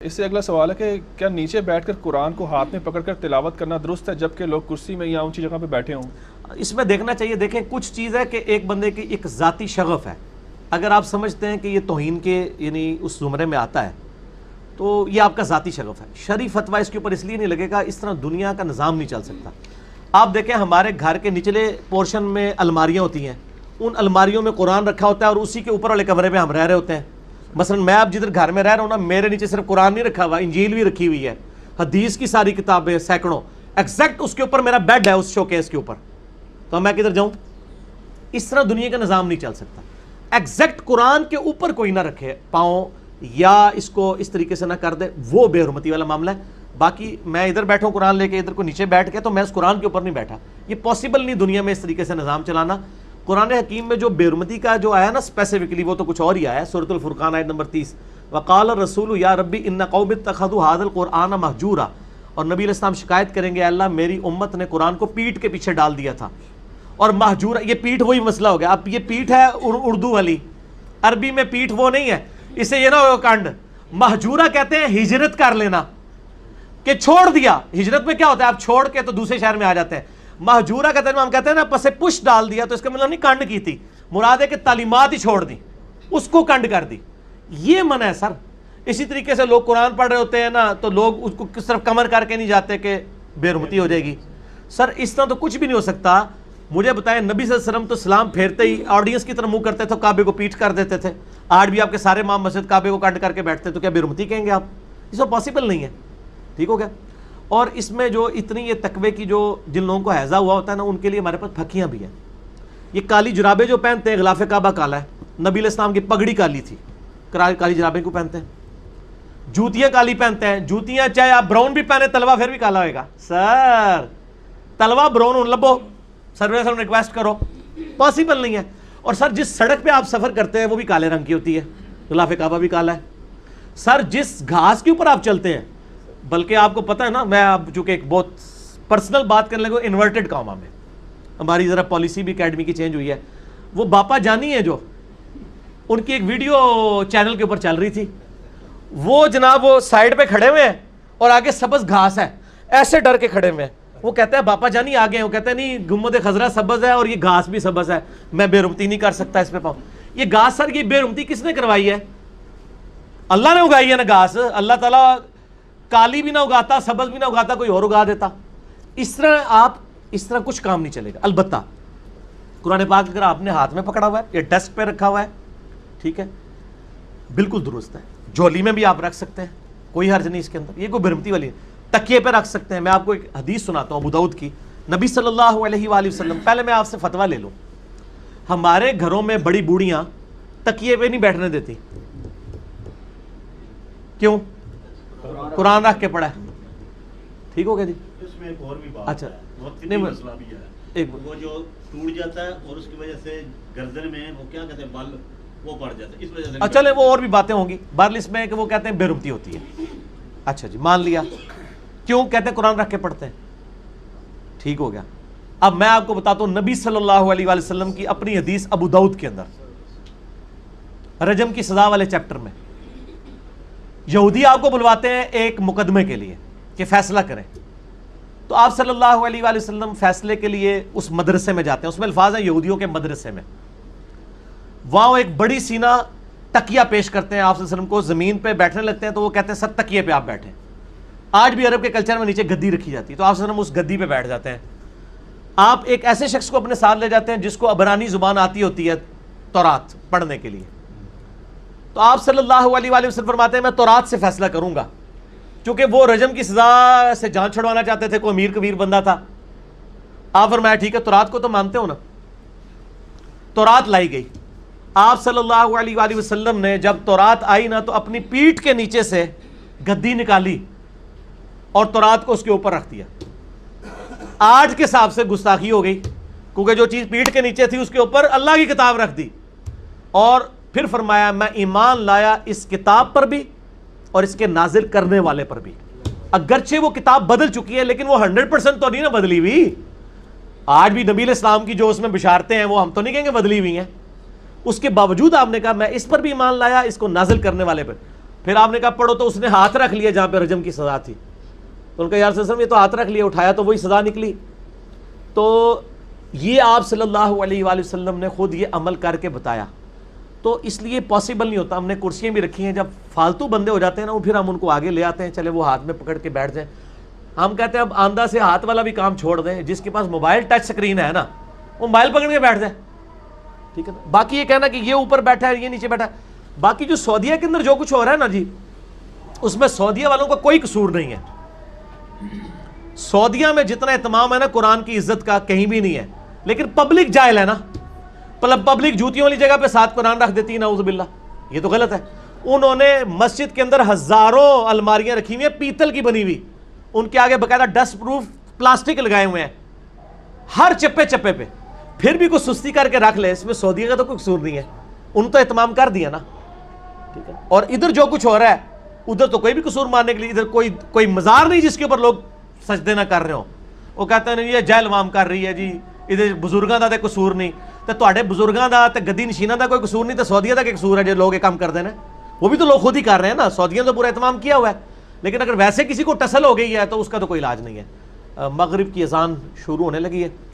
اس سے اگلا سوال ہے کہ کیا نیچے بیٹھ کر قرآن کو ہاتھ میں پکڑ کر تلاوت کرنا درست ہے جبکہ لوگ کرسی میں یا اونچی جگہ پہ بیٹھے ہوں؟ اس میں دیکھنا چاہیے. دیکھیں کچھ چیز ہے کہ ایک بندے کی ایک ذاتی شغف ہے. اگر آپ سمجھتے ہیں کہ یہ توہین کے یعنی اس زمرے میں آتا ہے تو یہ آپ کا ذاتی شغف ہے. شرعی فتویٰ اس کے اوپر اس لیے نہیں لگے گا, اس طرح دنیا کا نظام نہیں چل سکتا. آپ دیکھیں ہمارے گھر کے نچلے پورشن میں الماریاں ہوتی ہیں, ان الماریوں میں قرآن رکھا ہوتا ہے اور اسی کے اوپر والے کمرے میں ہم رہ رہے ہوتے ہیں. مثلا میں اب جدھر گھر میں رہ رہا ہوں نا, میرے نیچے صرف قرآن نہیں رکھا ہوا, انجیل بھی رکھی ہوئی ہے, حدیث کی ساری کتابیں سینکڑوں, ایگزیکٹ اس کے اوپر میرا بیڈ ہے, اس شوکیس کے اوپر. تو میں کدھر جاؤں؟ اس طرح دنیا کا نظام نہیں چل سکتا. ایگزیکٹ قرآن کے اوپر کوئی نہ رکھے پاؤں یا اس کو اس طریقے سے نہ کر دے, وہ بے حرمتی والا معاملہ ہے. باقی میں ادھر بیٹھا ہوں قرآن لے کے, ادھر کو نیچے بیٹھ کے, تو میں اس قرآن کے اوپر نہیں بیٹھا. یہ پاسبل نہیں دنیا میں اس طریقے سے نظام چلانا. قرآن حکیم میں جو بے حرمتی کا جو آیا نا اسپیسیفکلی, وہ تو کچھ اور ہی آیا ہے. سورۃ الفرقان آیت نمبر 30, وقال الرسول یا ربی ان قوم اتخذوا ھذا القرآن مہجورا. اور نبی علیہ السلام شکایت کریں گے, اللہ میری امت نے قرآن کو پیٹ کے پیچھے ڈال دیا تھا. اور مہجورا, یہ پیٹ وہی مسئلہ ہو گیا. اب یہ پیٹ ہے اردو والی, عربی میں پیٹ وہ نہیں ہے, اسے یہ نہ ہو کانڈ. مہجورا کہتے ہیں ہجرت کر لینا, کہ چھوڑ دیا. ہجرت میں کیا ہوتا ہے, آپ چھوڑ کے تو دوسرے شہر میں آ جاتے ہیں. مہجورا کا ترجمہ ہم کہتے ہیں نا پسے پش ڈال دیا, تو اس کا مطلب نہیں کنڈ کی تھی, مراد ہے کہ تعلیمات ہی چھوڑ دی, اس کو کنڈ کر دی. یہ منع ہے سر. اسی طریقے سے لوگ قرآن پڑھ رہے ہوتے ہیں نا, تو لوگ اس کو کس طرف کمر کر کے نہیں جاتے کہ بے حرمتی ہو جائے گی. سر اس طرح تو کچھ بھی نہیں ہو سکتا. مجھے بتائیں, نبی صلی اللہ علیہ وسلم تو سلام پھیرتے ہی آڈینس کی طرف منہ کرتے تھے, کعبے کو پیٹ کر دیتے تھے. آج بھی آپ کے سارے امام مسجد کعبے کو کنڈ کر کے بیٹھتے, تو کیا بے حرمتی کہیں گے آپ؟ اس کو پاسبل نہیں ہے. ٹھیک ہو گیا. اور اس میں جو اتنی یہ تقوی کی جو جن لوگوں کو حیضہ ہوا ہوتا ہے نا, ان کے لیے ہمارے پاس پھکیاں بھی ہیں. یہ کالی جرابیں جو پہنتے ہیں, غلاف کعبہ کالا ہے. نبی علیہ السلام کی پگڑی کالی تھی, کالی جرابیں کو پہنتے ہیں. جوتیاں کالی پہنتے ہیں. جوتیاں چاہے آپ براؤن بھی پہنے, تلوا پھر بھی کالا ہوئے گا. سر تلوا براؤن لبو, سروے سے ریکویسٹ کرو, پاسبل نہیں ہے. اور سر جس سڑک پہ آپ سفر کرتے ہیں وہ بھی کالے رنگ کی ہوتی ہے, غلاف کعبہ بھی کالا ہے. سر جس گھاس کے اوپر آپ چلتے ہیں, بلکہ آپ کو پتہ ہے نا, میں اب چونکہ ایک بہت پرسنل بات کرنے لگا, انورٹڈ کاما میں ہماری ذرا پالیسی بھی اکیڈمی کی چینج ہوئی ہے. وہ باپا جانی ہے جو, ان کی ایک ویڈیو چینل کے اوپر چل رہی تھی. وہ جناب وہ سائڈ پہ کھڑے ہوئے ہیں اور آگے سبز گھاس ہے, ایسے ڈر کے کھڑے ہوئے ہیں. وہ کہتا ہے باپا جانی آگے ہیں, وہ کہتے ہیں نہیں گنبد خضرا سبز ہے اور یہ گھاس بھی سبز ہے, میں بے حرمتی نہیں کر سکتا اس پہ پاؤں. یہ گھاس سر, یہ بے حرمتی کس نے کروائی ہے؟ اللہ نے اگائی ہے نا گھاس. اللہ تعالیٰ کالی بھی نہ اگاتا, سبز بھی نہ اگاتا, کوئی اور اگا دیتا. اس طرح آپ اس طرح کچھ کام نہیں چلے گا. البتہ قرآن پاک اگر آپ نے ہاتھ میں پکڑا ہوا ہے یا ڈیسک پہ رکھا ہوا ہے, ٹھیک ہے, بالکل درست ہے. جھولی میں بھی آپ رکھ سکتے ہیں, کوئی حرج نہیں اس کے اندر, یہ کوئی برمتی والی ہے. تکیے پہ رکھ سکتے ہیں. میں آپ کو ایک حدیث سناتا ہوں ابو داؤد کی. نبی صلی اللہ علیہ وآلہ وسلم, پہلے میں آپ سے فتویٰ لے لوں, ہمارے گھروں میں بڑی بوڑھیاں تکیے پہ نہیں بیٹھنے دیتی. کیوں؟ قرآن رکھ کے پڑھا ہے. ٹھیک ہو گیا جی. اس میں ایک اور بھی بات اچھا, ہے, وہ مسئلہ بھی ہے. وہ جو ٹوٹ جاتا ہے اور اس کی وجہ سے گردن میں وہ کیا کہتے ہیں بل, وہ پڑ جاتا ہے, اس وجہ سے. چلے وہ اور بھی باتیں ہوں گی. بہرحال اس میں کہ وہ کہتے ہیں بے حرمتی ہوتی ہے. اچھا جی, مان لیا. کیوں کہتے ہیں قرآن رکھ کے پڑھتے ہیں. ٹھیک ہو گیا. اب میں آپ کو بتاتا ہوں نبی صلی اللہ علیہ وآلہ وسلم کی اپنی حدیث ابو داؤد کے اندر, رجم کی سزا والے چیپٹر میں. یہودی آپ کو بلواتے ہیں ایک مقدمے کے لیے کہ فیصلہ کریں, تو آپ صلی اللہ علیہ وآلہ وسلم فیصلے کے لیے اس مدرسے میں جاتے ہیں. اس میں الفاظ ہیں یہودیوں کے مدرسے میں. وہاں ایک بڑی سینہ تکیہ پیش کرتے ہیں آپ صلی اللہ علیہ وسلم کو, زمین پہ بیٹھنے لگتے ہیں تو وہ کہتے ہیں سر تکیے پہ آپ بیٹھیں. آج بھی عرب کے کلچر میں نیچے گدی رکھی جاتی ہے, تو آپ صلی اللہ علیہ وسلم اس گدی پہ بیٹھ جاتے ہیں. آپ ایک ایسے شخص کو اپنے ساتھ لے جاتے ہیں جس کو عبرانی زبان آتی ہوتی ہے تورات پڑھنے کے لیے. تو آپ صلی اللہ علیہ وآلہ وسلم فرماتے ہیں میں تورات سے فیصلہ کروں گا, چونکہ وہ رجم کی سزا سے جان چھڑوانا چاہتے تھے, کوئی امیر کبیر بندہ تھا. آپ فرمایا ٹھیک ہے, تورات کو تو مانتے ہو نا. تورات لائی گئی. آپ صلی اللہ علیہ وآلہ وسلم نے جب تورات آئی نا, تو اپنی پیٹھ کے نیچے سے گدی نکالی اور تورات کو اس کے اوپر رکھ دیا. آج کے حساب سے گستاخی ہو گئی, کیونکہ جو چیز پیٹھ کے نیچے تھی اس کے اوپر اللہ کی کتاب رکھ دی. اور پھر فرمایا میں ایمان لایا اس کتاب پر بھی اور اس کے نازل کرنے والے پر بھی. اگرچہ وہ کتاب بدل چکی ہے, لیکن وہ 100% تو نہیں نا بدلی ہوئی. آج بھی نبی علیہ السلام کی جو اس میں بشارتیں ہیں وہ ہم تو نہیں کہیں گے بدلی ہوئی ہیں. اس کے باوجود آپ نے کہا میں اس پر بھی ایمان لایا, اس کو نازل کرنے والے پر. پھر آپ نے کہا پڑھو تو اس نے ہاتھ رکھ لیا جہاں پہ رجم کی سزا تھی، تو ان کا یا رسول اللہ یہ تو ہاتھ رکھ لیا، اٹھایا تو وہی سزا نکلی. تو یہ آپ صلی اللہ علیہ وآلہ وسلم نے خود یہ عمل کر کے بتایا. تو اس لیے پاسبل نہیں ہوتا. ہم نے کرسیاں بھی رکھی ہیں، جب فالتو بندے ہو جاتے ہیں نا وہ پھر ہم ان کو آگے لے آتے ہیں، چلے وہ ہاتھ میں پکڑ کے بیٹھ جائیں. ہم کہتے ہیں اب آندھا سے ہاتھ والا بھی کام چھوڑ دیں، جس کے پاس موبائل ٹچ سکرین ہے نا وہ موبائل پکڑ کے بیٹھ جائے، ٹھیک ہے نا. باقی یہ کہنا کہ یہ اوپر بیٹھا ہے یہ نیچے بیٹھا ہے، باقی جو سعودیہ کے اندر جو کچھ ہو رہا ہے نا جی، اس میں سعودیہ والوں کا کوئی قصور نہیں ہے. سعودیہ میں جتنا اہتمام ہے نا قرآن کی عزت کا کہیں بھی نہیں ہے، لیکن پبلک جاہل ہے نا. پبلک جوتیوں والی جگہ پہ 7 قرآن رکھ دیتی ہے، نعوذ باللہ. یہ تو غلط ہے. انہوں نے مسجد کے اندر ہزاروں الماریاں رکھی ہوئی ہیں پیتل کی بنی ہوئی، ان کے آگے باقاعدہ ڈسٹ پروف پلاسٹک لگائے ہوئے ہیں ہر چپے چپے پہ. پھر بھی کوئی سستی کر کے رکھ لے، اس میں سعودیہ کا تو کوئی قصور نہیں ہے، ان تو اہتمام کر دیا نا، ٹھیک ہے. اور ادھر جو کچھ ہو رہا ہے ادھر تو کوئی بھی قصور ماننے کے لیے، ادھر کوئی مزار نہیں جس کے اوپر لوگ سجدے نہ کر رہے ہو. وہ کہتے ہیں یہ جہل عوام کر رہی ہے جی، ادھر بزرگاں دا تے قصور نہیں. تو تواڈے بزرگاں دا تے گدی نشیناں دا کوئی قصور نہیں، تو سعودیہ دا کیا قصور ہے جو لوگ یہ کام کر دے نا؟ وہ بھی تو لوگ خود ہی کر رہے ہیں نا. سعودیہ تو پورا اہتمام کیا ہوا ہے، لیکن اگر ویسے کسی کو ٹسل ہو گئی ہے تو اس کا تو کوئی علاج نہیں ہے. مغرب کی اذان شروع ہونے لگی ہے.